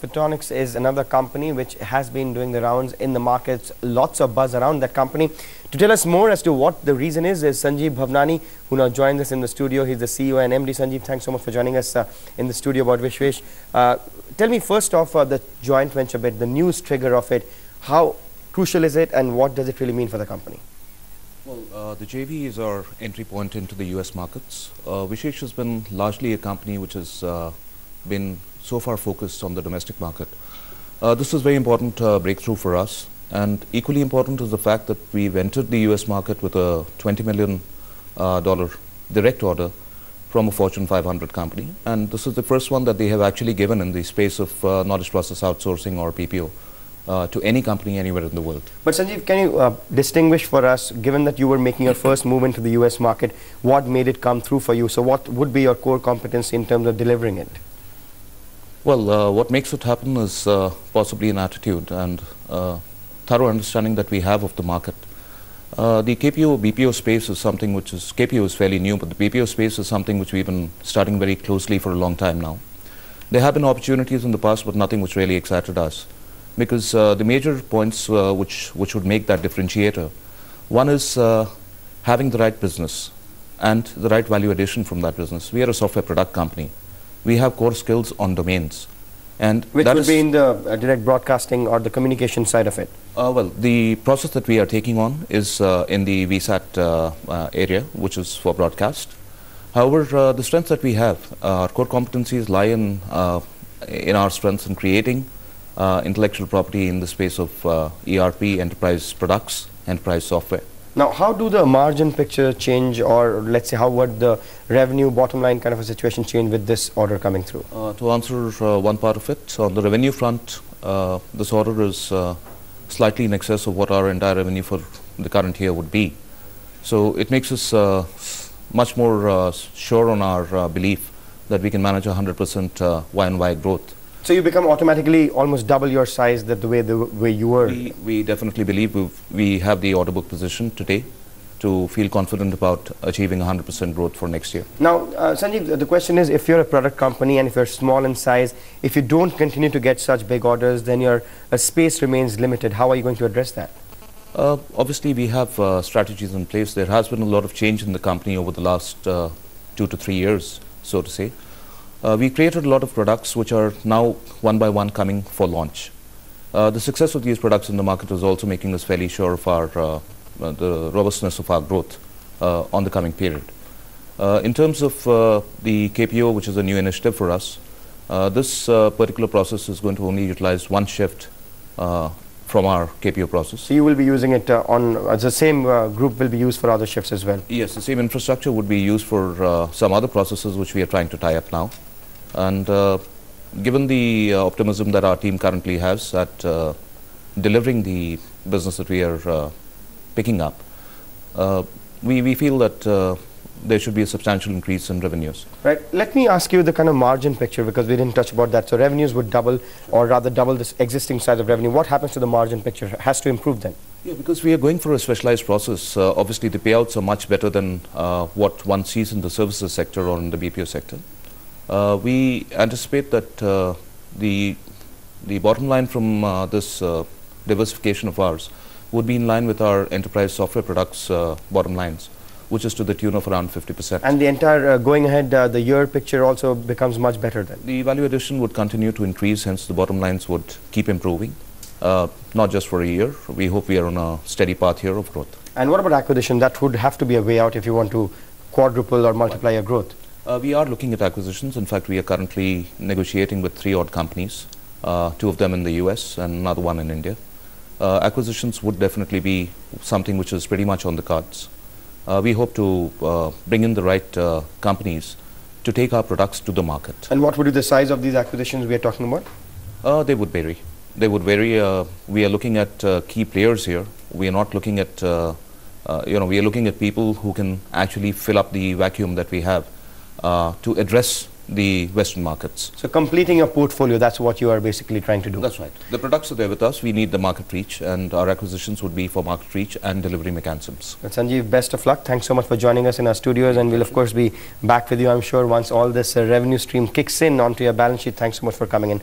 Photonics is another company which has been doing the rounds in the markets. Lots of buzz around that company. To tell us more as to what the reason is Sanjiv Bhavnani, who now joins us in the studio. He's the CEO and MD. Sanjiv, thanks so much for joining us in the studio about Vishwesh. Tell me first off the joint venture bit, the news trigger of it. How crucial is it and what does it really mean for the company? Well, the JV is our entry point into the US markets. Vishwesh has been largely a company which has been so far focused on the domestic market. This is a very important breakthrough for us, and equally important is the fact that we've entered the US market with a $20 million direct order from a Fortune 500 company, and this is the first one that they have actually given in the space of knowledge process outsourcing or PPO. To any company anywhere in the world. But Sanjiv, can you distinguish for us, given that you were making your first move into the US market, what made it come through for you? So what would be your core competency in terms of delivering it? Well, what makes it happen is possibly an attitude and thorough understanding that we have of the market. The KPO, BPO space is something which is, KPO is fairly new, but the BPO space is something which we've been studying very closely for a long time now. There have been opportunities in the past, but nothing which really excited us. Because the major points which would make that differentiator, one is having the right business and the right value addition from that business. We are a software product company. We have core skills on domains. And which would be in the direct broadcasting or the communication side of it? Well, the process that we are taking on is in the VSAT area, which is for broadcast. However, the strengths that we have, our core competencies lie in our strengths in creating intellectual property in the space of ERP, enterprise products, enterprise software. Now, how do the margin picture change, or let's say how would the revenue bottom line kind of a situation change with this order coming through? To answer one part of it, on the revenue front, this order is slightly in excess of what our entire revenue for the current year would be. So it makes us much more sure on our belief that we can manage 100% Y&Y growth. So you become automatically almost double your size the way you were? We definitely believe we have the order book position today to feel confident about achieving 100% growth for next year. Now, Sanjiv, the question is, if you're a product company and if you're small in size, if you don't continue to get such big orders, then your space remains limited. How are you going to address that? Obviously, we have strategies in place. There has been a lot of change in the company over the last 2 to 3 years, so to say. We created a lot of products which are now one by one coming for launch. The success of these products in the market is also making us fairly sure of our the robustness of our growth on the coming period. In terms of the KPO, which is a new initiative for us, this particular process is going to only utilize one shift from our KPO process. So you will be using it on the same group will be used for other shifts as well? Yes, the same infrastructure would be used for some other processes which we are trying to tie up now. And given the optimism that our team currently has at delivering the business that we are picking up, we feel that there should be a substantial increase in revenues. Right. Let me ask you the kind of margin picture, because we didn't touch about that. So revenues would double, or rather double this existing size of revenue. What happens to the margin picture? It has to improve then? Yeah, because we are going for a specialized process. Obviously, the payouts are much better than what one sees in the services sector or in the BPO sector. We anticipate that the bottom line from this diversification of ours would be in line with our enterprise software products bottom lines, which is to the tune of around 50%. And the entire going ahead, the year picture also becomes much better then? The value addition would continue to increase, hence the bottom lines would keep improving, not just for a year. We hope we are on a steady path here of growth. And what about acquisition? That would have to be a way out if you want to quadruple or multiply your growth. We are looking at acquisitions. In fact, we are currently negotiating with 3 odd companies, 2 of them in the US and another one in India. Acquisitions would definitely be something which is pretty much on the cards. We hope to bring in the right companies to take our products to the market. And what would be the size of these acquisitions we are talking about? They would vary. They would vary. We are looking at key players here. We are not looking at, we are looking at people who can actually fill up the vacuum that we have to address the Western markets. So completing your portfolio, that's what you are basically trying to do? That's right. The products are there with us. We need the market reach, and our acquisitions would be for market reach and delivery mechanisms. Sanjiv, best of luck. Thanks so much for joining us in our studios, and we'll of course be back with you, I'm sure, once all this revenue stream kicks in onto your balance sheet. Thanks so much for coming in.